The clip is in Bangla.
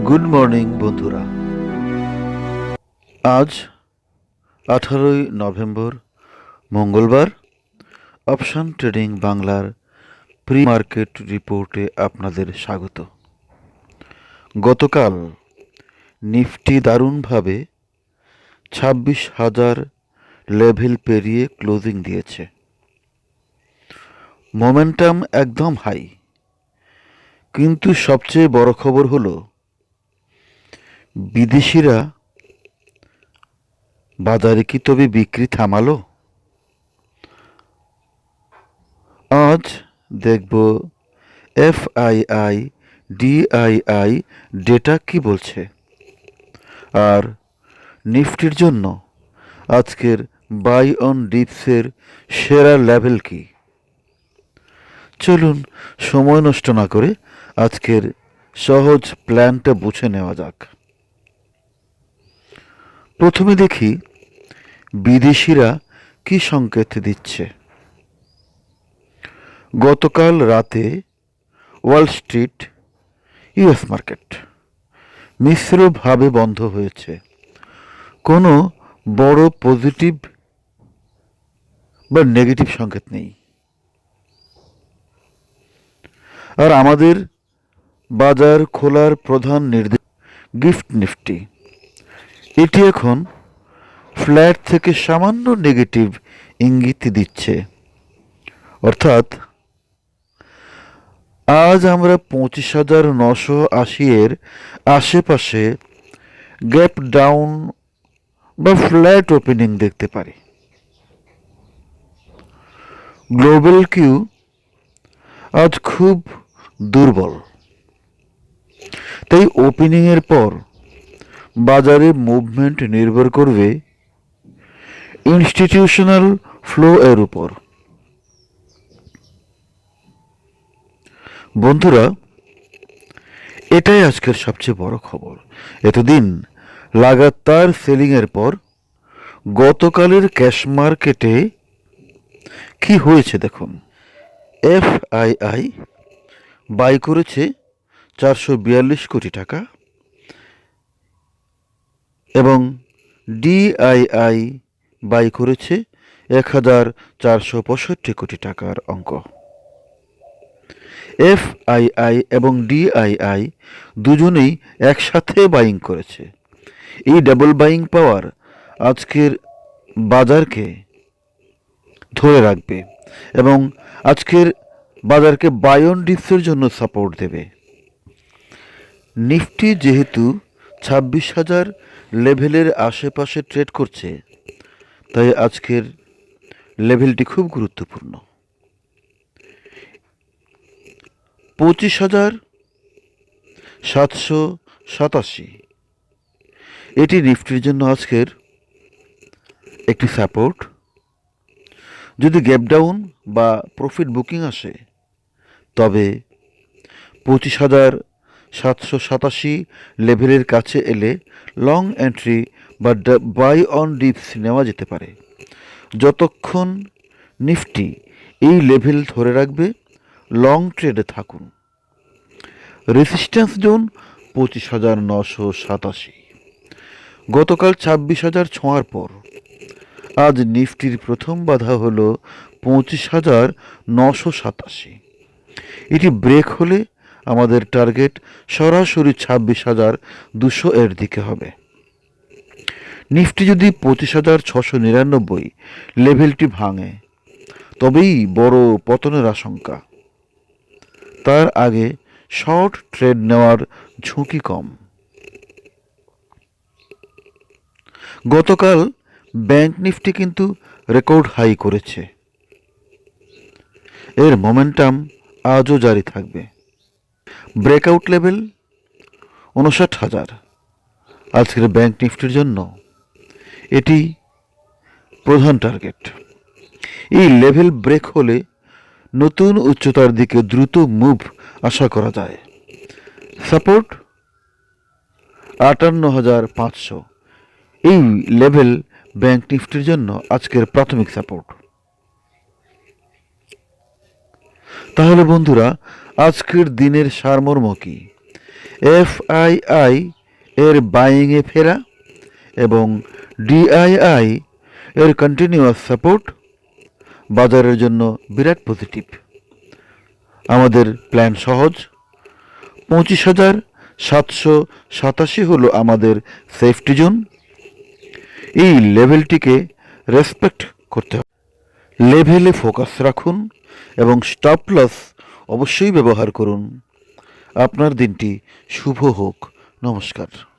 গুড মর্নিং বন্ধুরা। আজ 18ই নভেম্বর মঙ্গলবার। অপশন ট্রেডিং বাংলার প্রি মার্কেট রিপোর্টে আপনাদের স্বাগত। গতকাল নিফটি দারুণভাবে 26,000 লেভেল পেরিয়ে ক্লোজিং দিয়েছে। মোমেন্টাম একদম হাই, কিন্তু সবচেয়ে বড় খবর হলো বিদেশিরা বাজারে কি তবে বিক্রি থামালো? আজ দেখব এফআইআই ডিআইআই ডেটা কি বলছে, আর নিফটির জন্য আজকের বাই অন ডিপসের সেরা লেভেল কি। চলুন সময় নষ্ট না করে আজকের সহজ প্ল্যানটা বুঝে নেওয়া যাক। প্রথমে দেখি বিদেশিরা কি সংকেত দিচ্ছে। গতকাল রাতে ওয়াল স্ট্রিট ইউএস মার্কেট মিশ্রভাবে বন্ধ হয়েছে। কোনো বড় পজিটিভ বা নেগেটিভ সংকেত নেই। আর আমাদের বাজার খোলার প্রধান নির্দেশ গিফট নিফটি, এটি এখন ফ্ল্যাট থেকে সামান্য নেগেটিভ ইঙ্গিত দিচ্ছে। অর্থাৎ আজ আমরা 25,980 এর আশেপাশে গ্যাপ ডাউন বা ফ্ল্যাট ওপেনিং দেখতে পারি। গ্লোবাল কিউ আজ খুব দুর্বল, তাই ওপেনিংয়ের পর বাজারে মুভমেন্ট নির্ভর করবে ইনস্টিটিউশনাল ফ্লো এর উপর। বন্ধুরা, এটাই আজকের সবচেয়ে বড় খবর। এতদিন লাগাতার সেলিংয়ের পর গতকালের ক্যাশ মার্কেটে কি হয়েছে দেখুন। এফআইআই বাই করেছে 442 কোটি টাকা এবং ডিআইআই বাই করেছে 1,465 কোটি টাকার অঙ্ক। এফআইআই এবং ডিআইআই দুজনেই একসাথে বাইং করেছে। এই ডাবল বাইং পাওয়ার আজকের বাজারকে ধরে রাখবে এবং আজকের বাজারকে বাই অন ডিপসের জন্য সাপোর্ট দেবে। নিফটি যেহেতু 26,000 লেভেলের আশেপাশে ট্রেড করছে, তাই আজকের লেভেলটি খুব গুরুত্বপূর্ণ। 25,787 এটি নিফটির জন্য আজকের একটি সাপোর্ট। যদি গ্যাপ ডাউন বা প্রফিট বুকিং আসে, তবে 25,787 লেভেলের কাছে এলে লং এন্ট্রি বা বাই অন ডিপস নেওয়া যেতে পারে। যতক্ষণ নিফটি এই লেভেল ধরে রাখবে, লং ট্রেডে থাকুন। Resistance zone 25,987। গতকাল 26,000 ছোঁয়ার পর আজ নিফটির প্রথম বাধা হল 25,987। এটি ব্রেক হলে আমাদের টার্গেট সরাসরি 26,200 এর দিকে হবে। নিফটি যদি 25,699 লেভেলটি ভাঙে, তবেই বড় পতনের আশঙ্কা। তার আগে শর্ট ট্রেড নেওয়ার ঝুঁকি কম। গতকাল ব্যাংক নিফটি কিন্তু রেকর্ড হাই করেছে। এর মোমেন্টাম আজও জারি থাকবে। ব্রেকআউট লেভেল 59,000 আজকের ব্যাংক নিফটির জন্য এটি প্রধান টার্গেট। এই লেভেল ব্রেক হলে নতুন উচ্চতার দিকে দ্রুত মুভ আশা করা যায়। সাপোর্ট 58,500 এই লেভেল ব্যাংক নিফটির জন্য আজকের প্রাথমিক সাপোর্ট। তাহলে বন্ধুরা, আজকের দিনের সারমর্ম কি? এফআইআই এর বাইংয়ে ফেরা এবং ডিআইআই এর কন্টিনিউয়াস সাপোর্ট বাজারের জন্য বিরাট পজিটিভ। আমাদের প্ল্যান সহজ, 25,787 হলো আমাদের সেফটি জোন। এই লেভেলটিকে রেসপেক্ট করতে হবে। লেভেলে ফোকাস রাখুন এবং স্টপ লস অবশ্যই ব্যবহার করুন। আপনার দিনটি শুভ হোক। নমস্কার।